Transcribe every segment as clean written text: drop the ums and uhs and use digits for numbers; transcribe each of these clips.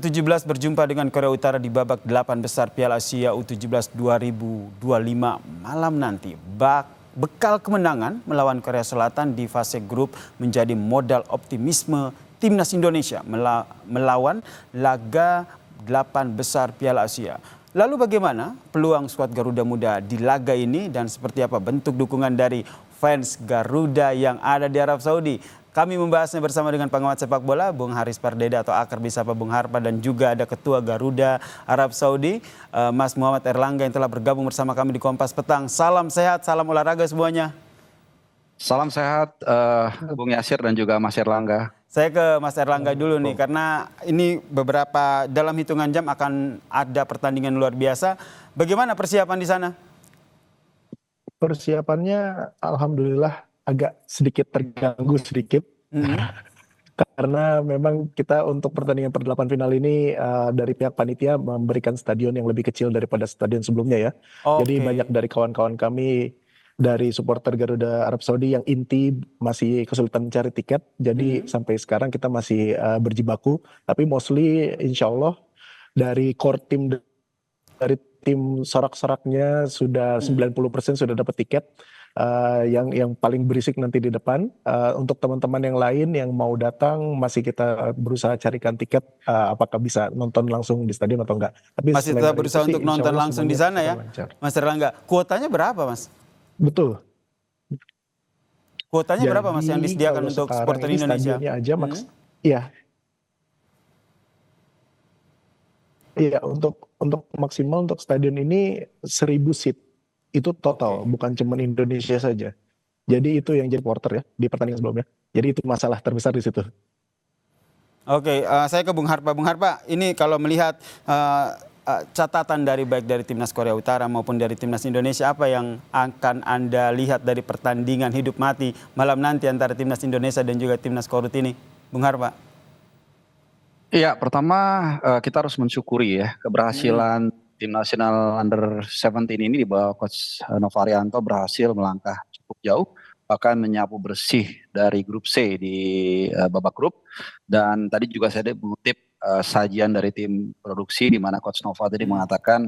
U17 berjumpa dengan Korea Utara di babak 8 besar Piala Asia U17 2025 malam nanti. Bekal kemenangan melawan Korea Selatan di fase grup menjadi modal optimisme timnas Indonesia melawan laga 8 besar Piala Asia. Lalu bagaimana peluang skuad Garuda Muda di laga ini dan seperti apa bentuk dukungan dari fans Garuda yang ada di Arab Saudi? Kami membahasnya bersama dengan pengamat sepak bola, Bung Haris Pardede atau akrab disapa Bung Harpa, dan juga ada Ketua Garuda Arab Saudi, Mas Muhammad Erlangga yang telah bergabung bersama kami di Kompas Petang. Salam sehat, salam olahraga semuanya. Salam sehat Bung Yasir dan juga Mas Erlangga. Saya ke Mas Erlangga dulu nih, karena ini beberapa dalam hitungan jam akan ada pertandingan luar biasa. Bagaimana persiapan di sana? Persiapannya alhamdulillah agak sedikit terganggu sedikit. Karena memang kita untuk pertandingan per-8 final ini dari pihak panitia memberikan stadion yang lebih kecil daripada stadion sebelumnya ya. Jadi banyak dari kawan-kawan kami dari supporter Garuda Arab Saudi yang inti masih kesulitan mencari tiket. Jadi sampai sekarang kita masih berjibaku. Tapi mostly insya Allah dari core tim, dari tim sorak-soraknya sudah 90% sudah dapat tiket. Yang paling berisik nanti di depan. Untuk teman-teman yang lain yang mau datang masih kita berusaha carikan tiket, apakah bisa nonton langsung di stadion atau enggak. Tapi masih tetap berusaha untuk nonton langsung di sana ya, Mas Erlangga. Kuotanya berapa, Mas? Betul. Kuotanya berapa, Mas, yang disediakan untuk supporter Indonesia? Aja iya. Iya, untuk maksimal untuk stadion ini 1000 seat. Itu total, bukan cuma Indonesia saja. Jadi itu yang jadi porter ya di pertandingan sebelumnya. Jadi itu masalah terbesar di situ. Oke, saya ke Bung Harpa. Bung Harpa, ini kalau melihat catatan baik dari timnas Korea Utara maupun dari timnas Indonesia, apa yang akan Anda lihat dari pertandingan hidup mati malam nanti antara timnas Indonesia dan juga timnas Korut ini, Bung Harpa? Iya, pertama kita harus mensyukuri ya keberhasilan tim nasional under 17 ini di bawah Coach Nova Arianto berhasil melangkah cukup jauh, bahkan menyapu bersih dari grup C di babak grup. Dan tadi juga saya mengutip sajian dari tim produksi di mana Coach Nova tadi mengatakan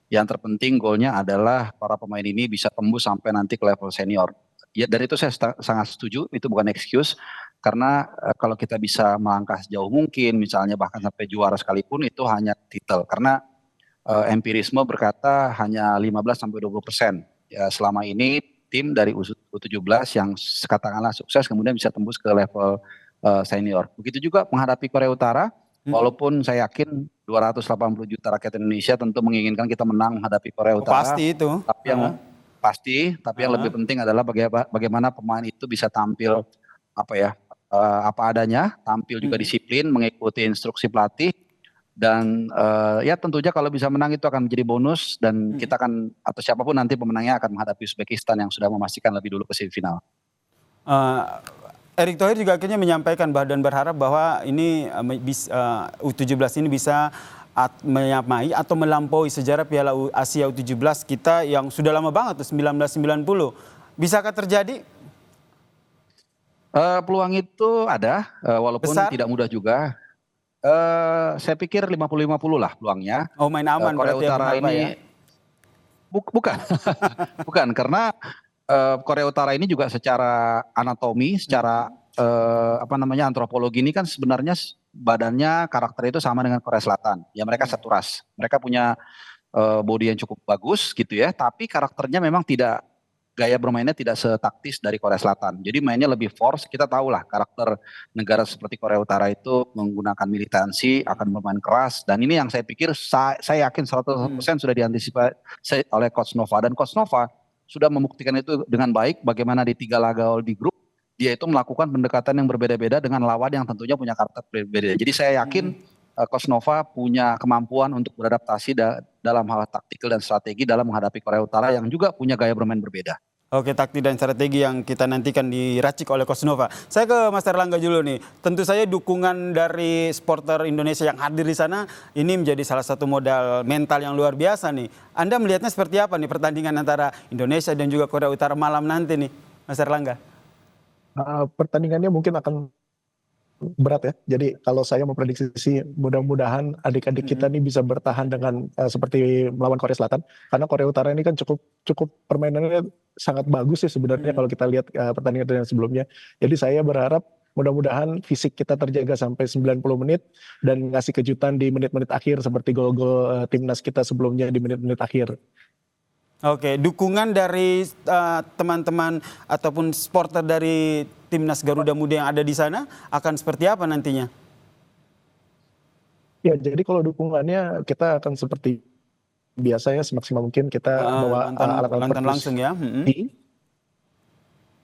yang terpenting golnya adalah para pemain ini bisa tembus sampai nanti ke level senior. Ya, dari itu saya sangat setuju, itu bukan excuse. Karena kalau kita bisa melangkah sejauh mungkin, misalnya bahkan sampai juara sekalipun, itu hanya titel. Karena empirisme berkata hanya 15-20%. Ya, selama ini tim dari U17 yang katakanlah sukses kemudian bisa tembus ke level senior. Begitu juga menghadapi Korea Utara, walaupun saya yakin 280 juta rakyat Indonesia tentu menginginkan kita menang menghadapi Korea Utara. Pasti itu. Tapi yang lebih penting adalah bagaimana pemain itu bisa tampil apa adanya, tampil juga disiplin, mengikuti instruksi pelatih. Dan ya tentunya kalau bisa menang itu akan menjadi bonus, dan kita akan atau siapapun nanti pemenangnya akan menghadapi Uzbekistan yang sudah memastikan lebih dulu ke semifinal. Erick Thohir juga akhirnya menyampaikan dan berharap bahwa ini U17 ini bisa menyamai atau melampaui sejarah Piala Asia U17 kita yang sudah lama banget tuh 1990. Bisakah terjadi? Peluang itu ada, walaupun besar? Tidak mudah juga. Saya pikir 50-50 lah peluangnya. Oh, main aman Korea berarti Utara ini ya? Bukan. Bukan, karena Korea Utara ini juga secara anatomi, secara antropologi ini kan sebenarnya badannya, karakter itu sama dengan Korea Selatan. Ya, mereka satu ras. Mereka punya body yang cukup bagus gitu ya, tapi karakternya memang tidak, gaya bermainnya tidak setaktis dari Korea Selatan. Jadi mainnya lebih force. Kita tahu lah karakter negara seperti Korea Utara itu menggunakan militansi, akan bermain keras. Dan ini yang saya pikir, saya yakin 100% sudah diantisipasi oleh Coach Nova. Dan Coach Nova sudah membuktikan itu dengan baik, bagaimana di 3 laga di grup, dia itu melakukan pendekatan yang berbeda-beda dengan lawan yang tentunya punya karakter berbeda. Jadi saya yakin Coach Nova punya kemampuan untuk beradaptasi dalam hal taktikal dan strategi dalam menghadapi Korea Utara yang juga punya gaya bermain berbeda. Oke, taktik dan strategi yang kita nantikan diracik oleh Coach Nova. Saya ke Mas Erlangga dulu nih. Tentu saja dukungan dari supporter Indonesia yang hadir di sana ini menjadi salah satu modal mental yang luar biasa nih. Anda melihatnya seperti apa nih pertandingan antara Indonesia dan juga Korea Utara malam nanti nih, Mas Erlangga? Pertandingannya mungkin akan berat ya. Jadi kalau saya memprediksi sih mudah-mudahan adik-adik kita nih bisa bertahan dengan seperti melawan Korea Selatan. Karena Korea Utara ini kan cukup cukup permainannya sangat bagus sih sebenarnya kalau kita lihat pertandingan sebelumnya. Jadi saya berharap mudah-mudahan fisik kita terjaga sampai 90 menit dan ngasih kejutan di menit-menit akhir seperti gol-gol timnas kita sebelumnya di menit-menit akhir. Oke, dukungan dari teman-teman ataupun supporter dari timnas Garuda Muda yang ada di sana akan seperti apa nantinya? Ya, jadi kalau dukungannya kita akan seperti biasanya semaksimal mungkin kita bawa alat-alat nonton langsung ya. perkusi.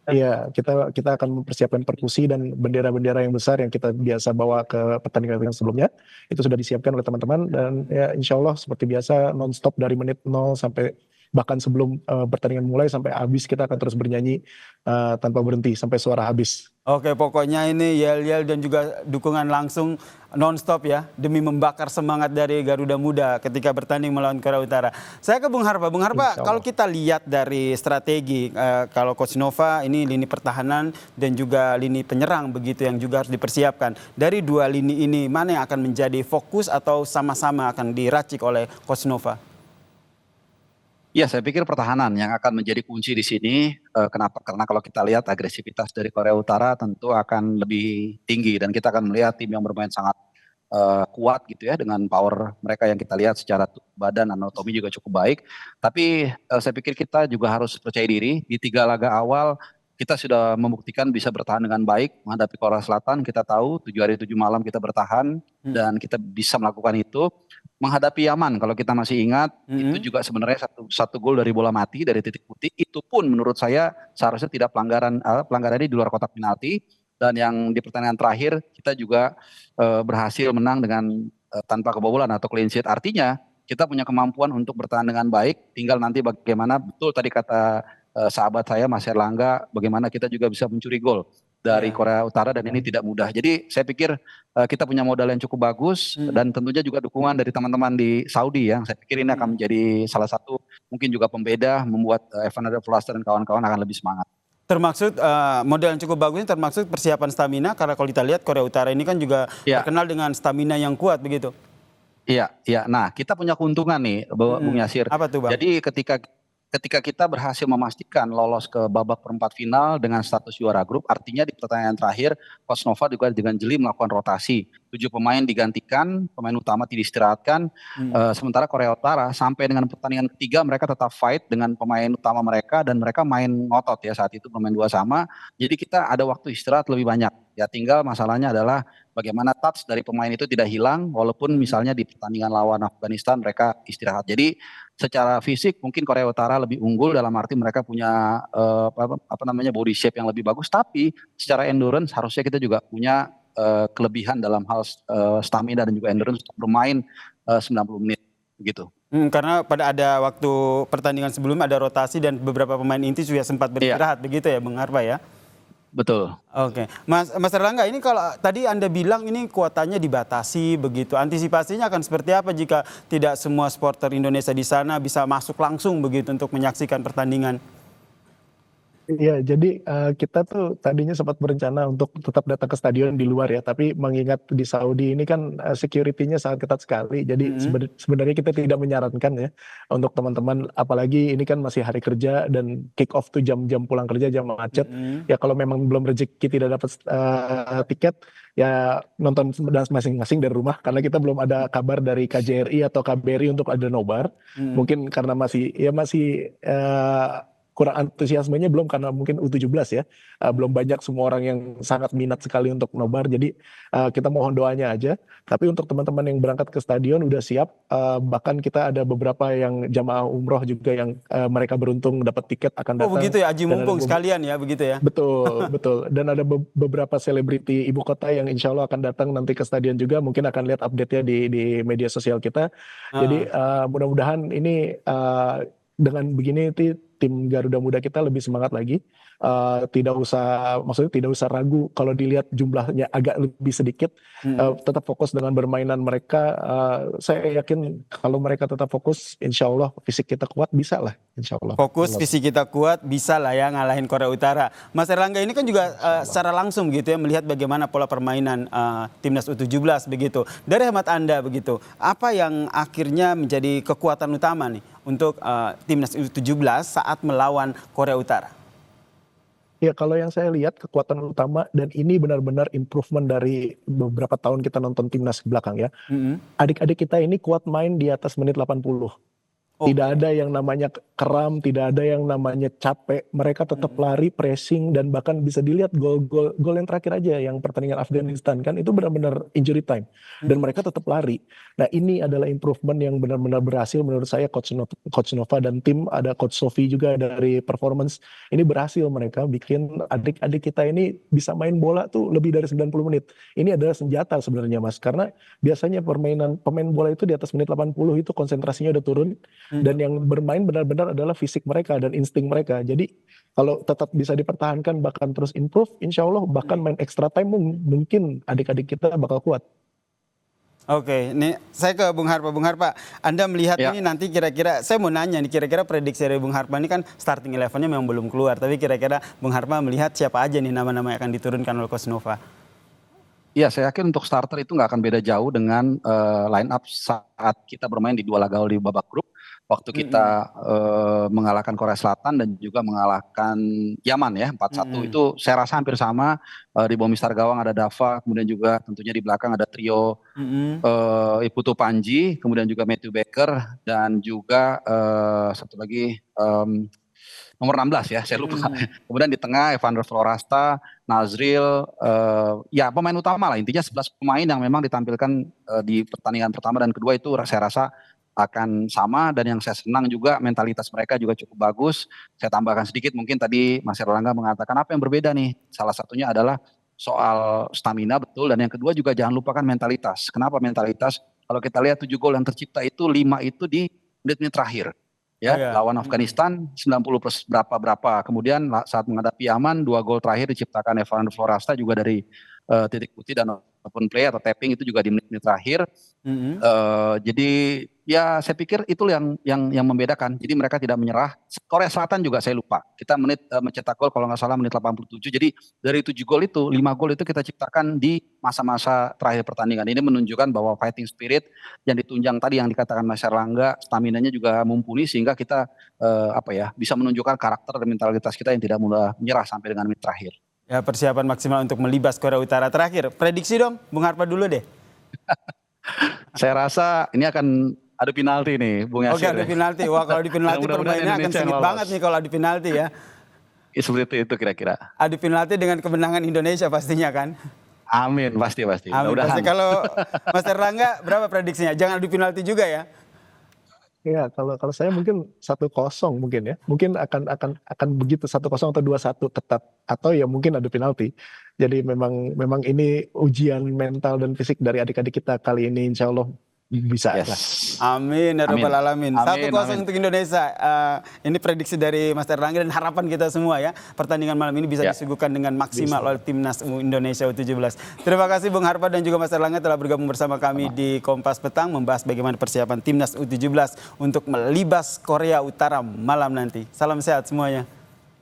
Iya, kita akan mempersiapkan perkusi dan bendera-bendera yang besar yang kita biasa bawa ke pertandingan sebelumnya. Itu sudah disiapkan oleh teman-teman dan ya insya Allah seperti biasa non-stop dari menit 0 sampai bahkan sebelum pertandingan mulai sampai habis kita akan terus bernyanyi tanpa berhenti sampai suara habis. Oke, pokoknya ini yel-yel dan juga dukungan langsung non-stop ya, demi membakar semangat dari Garuda Muda ketika bertanding melawan Korea Utara. Saya ke Bung Harpa. Bung Harpa, kalau kita lihat dari strategi, kalau Coach Nova ini lini pertahanan dan juga lini penyerang begitu yang juga harus dipersiapkan. Dari dua lini ini, mana yang akan menjadi fokus atau sama-sama akan diracik oleh Coach Nova? Ya, saya pikir pertahanan yang akan menjadi kunci di sini. Kenapa? Karena kalau kita lihat agresivitas dari Korea Utara tentu akan lebih tinggi dan kita akan melihat tim yang bermain sangat kuat gitu ya dengan power mereka yang kita lihat secara badan anatomi juga cukup baik. Tapi saya pikir kita juga harus percaya diri di 3 laga awal kita sudah membuktikan bisa bertahan dengan baik menghadapi Korea Selatan. Kita tahu 7 hari 7 malam kita bertahan dan kita bisa melakukan itu. Menghadapi Yaman kalau kita masih ingat itu juga sebenarnya satu gol dari bola mati dari titik putih, itu pun menurut saya seharusnya tidak pelanggarannya di luar kotak penalti. Dan yang di pertandingan terakhir kita juga berhasil menang dengan tanpa kebobolan atau clean sheet. Artinya kita punya kemampuan untuk bertahan dengan baik, tinggal nanti bagaimana betul tadi kata sahabat saya Mas Erlangga, bagaimana kita juga bisa mencuri gol dari Korea Utara dan ini tidak mudah. Jadi saya pikir kita punya modal yang cukup bagus dan tentunya juga dukungan dari teman-teman di Saudi ya. Saya pikir ini akan menjadi salah satu mungkin juga pembeda membuat Evander Vlaster dan kawan-kawan akan lebih semangat. Termaksud model yang cukup bagus ini termaksud persiapan stamina karena kalau kita lihat Korea Utara ini kan juga terkenal dengan stamina yang kuat begitu. Iya, iya. Nah, kita punya keuntungan nih, Bung Yasir. Apa tuh, Bang? Jadi ketika kita berhasil memastikan lolos ke babak perempat final dengan status juara grup, artinya di pertandingan terakhir Coach Nova juga dengan jeli melakukan rotasi. 7 pemain digantikan, pemain utama tidak istirahatkan. Sementara Korea Utara sampai dengan pertandingan ketiga mereka tetap fight dengan pemain utama mereka dan mereka main ngotot ya saat itu bermain 2 sama. Jadi kita ada waktu istirahat lebih banyak. Ya tinggal masalahnya adalah bagaimana touch dari pemain itu tidak hilang walaupun misalnya di pertandingan lawan Afghanistan mereka istirahat. Jadi secara fisik mungkin Korea Utara lebih unggul dalam arti mereka punya body shape yang lebih bagus, tapi secara endurance harusnya kita juga punya kelebihan dalam hal stamina dan juga endurance untuk bermain 90 menit begitu. Karena pada ada waktu pertandingan sebelumnya ada rotasi dan beberapa pemain inti juga sempat beristirahat begitu ya Bung Harpa ya? Betul. Oke, Mas Erlangga, ini kalau tadi Anda bilang ini kuotanya dibatasi begitu, antisipasinya akan seperti apa jika tidak semua supporter Indonesia di sana bisa masuk langsung begitu untuk menyaksikan pertandingan? Iya, jadi kita tuh tadinya sempat berencana untuk tetap datang ke stadion di luar ya, tapi mengingat di Saudi ini kan security-nya sangat ketat sekali, jadi sebenarnya kita tidak menyarankan ya untuk teman-teman, apalagi ini kan masih hari kerja dan kick off tuh jam-jam pulang kerja, jam macet. Ya kalau memang belum rezeki tidak dapat tiket, ya nonton masing-masing dari rumah karena kita belum ada kabar dari KJRI atau KBRI untuk ada nobar. Mungkin karena masih kurang antusiasmenya belum karena mungkin U17 ya. Belum banyak semua orang yang sangat minat sekali untuk nobar. Jadi kita mohon doanya aja. Tapi untuk teman-teman yang berangkat ke stadion udah siap. Bahkan kita ada beberapa yang jamaah umroh juga yang mereka beruntung dapat tiket akan datang. Oh begitu ya, aji mumpung sekalian ya begitu ya. Betul, betul. Dan ada beberapa selebriti ibu kota yang insya Allah akan datang nanti ke stadion juga. Mungkin akan lihat update-nya di media sosial kita. Jadi mudah-mudahan ini dengan begini tim Garuda Muda kita lebih semangat lagi maksudnya tidak usah ragu kalau dilihat jumlahnya agak lebih sedikit, tetap fokus dengan permainan mereka. Saya yakin kalau mereka tetap fokus, insya Allah fisik kita kuat, bisa lah, insya Allah. Fokus, fisik kita kuat, bisa lah ya ngalahin Korea Utara. Mas Erlangga ini kan juga secara langsung gitu ya melihat bagaimana pola permainan timnas U17 begitu. Dari hemat Anda begitu, apa yang akhirnya menjadi kekuatan utama nih untuk timnas U17 saat melawan Korea Utara? Ya, kalau yang saya lihat kekuatan utama, dan ini benar-benar improvement dari beberapa tahun kita nonton timnas ke belakang ya. Adik-adik kita ini kuat main di atas menit 80. Tidak ada yang namanya keram, tidak ada yang namanya capek. Mereka tetap lari, pressing, dan bahkan bisa dilihat gol yang terakhir aja yang pertandingan Afghanistan kan itu benar-benar injury time dan mereka tetap lari. Nah, ini adalah improvement yang benar-benar berhasil menurut saya. Coach Nova dan tim, ada Coach Sofi juga dari performance, ini berhasil mereka bikin adik-adik kita ini bisa main bola tuh lebih dari 90 menit. Ini adalah senjata sebenarnya, Mas, karena biasanya pemain bola itu di atas menit 80 itu konsentrasinya udah turun. Dan yang bermain benar-benar adalah fisik mereka dan insting mereka. Jadi kalau tetap bisa dipertahankan bahkan terus improve, insya Allah bahkan main extra time mungkin adik-adik kita bakal kuat. Oke, ini saya ke Bung Harpa. Bung Harpa, Anda melihat ini nanti kira-kira, saya mau nanya nih, kira-kira prediksi dari Bung Harpa ini kan starting 11-nya memang belum keluar. Tapi kira-kira Bung Harpa melihat siapa aja nih nama-nama yang akan diturunkan oleh Coach Nova? Iya, saya yakin untuk starter itu nggak akan beda jauh dengan line up saat kita bermain di 2 laga di babak grup. Waktu kita mengalahkan Korea Selatan dan juga mengalahkan Yaman ya 4-1 itu saya rasa hampir sama. Di bawah Mister Gawang ada Dava, kemudian juga tentunya di belakang ada trio Iputu Panji, kemudian juga Matthew Baker dan juga satu lagi nomor 16 ya, saya lupa. Kemudian di tengah Evander Florasta, Nazril, ya pemain utama lah, intinya 11 pemain yang memang ditampilkan di pertandingan pertama dan kedua itu saya rasa akan sama. Dan yang saya senang juga mentalitas mereka juga cukup bagus. Saya tambahkan sedikit, mungkin tadi Mas Erlangga mengatakan apa yang berbeda nih, salah satunya adalah soal stamina, betul, dan yang kedua juga jangan lupakan mentalitas. Kenapa mentalitas? Kalau kita lihat 7 gol yang tercipta itu 5 itu di menit-menit terakhir. Ya, lawan Afghanistan 90 plus berapa. Kemudian saat menghadapi Yaman 2 gol terakhir diciptakan Evander Florasta juga dari titik putih dan open play atau tapping itu juga di menit-menit terakhir. Jadi ya saya pikir itu yang membedakan. Jadi mereka tidak menyerah. Korea Selatan juga saya lupa. Kita mencetak gol kalau nggak salah menit 87. Jadi dari 7 gol itu 5 gol itu kita ciptakan di masa-masa terakhir pertandingan. Ini menunjukkan bahwa fighting spirit yang ditunjang tadi yang dikatakan Mas Erlangga, staminanya juga mumpuni sehingga kita bisa menunjukkan karakter dan mentalitas kita yang tidak mudah menyerah sampai dengan menit terakhir. Ya, persiapan maksimal untuk melibas Korea Utara. Terakhir, prediksi dong, Bung Harpa dulu deh. Saya rasa ini akan adu penalti nih, Bung Yasir. Oke, adu penalti. Wah, kalau di penalti permainannya akan sengit banget nih kalau adu penalti ya. Seperti itu kira-kira. Adu penalti dengan kemenangan Indonesia pastinya kan? Amin, pasti. Amin, pasti. Kalau Mas Erlangga berapa prediksinya? Jangan adu penalti juga ya. Ya, kalau saya mungkin 1-0 mungkin ya. Mungkin akan begitu 1-0 atau 2-1 ketat, atau ya mungkin ada penalti. Jadi memang ini ujian mental dan fisik dari adik-adik kita kali ini, insya Allah bisa lah. Amin ya rabbal alamin. 1-0 untuk Indonesia. Ini prediksi dari Mas Erlangga dan harapan kita semua ya. Pertandingan malam ini bisa disuguhkan dengan maksimal oleh timnas Indonesia U17. Terima kasih Bung Harpa dan juga Mas Erlangga telah bergabung bersama kami di Kompas Petang membahas bagaimana persiapan timnas U17 untuk melibas Korea Utara malam nanti. Salam sehat semuanya.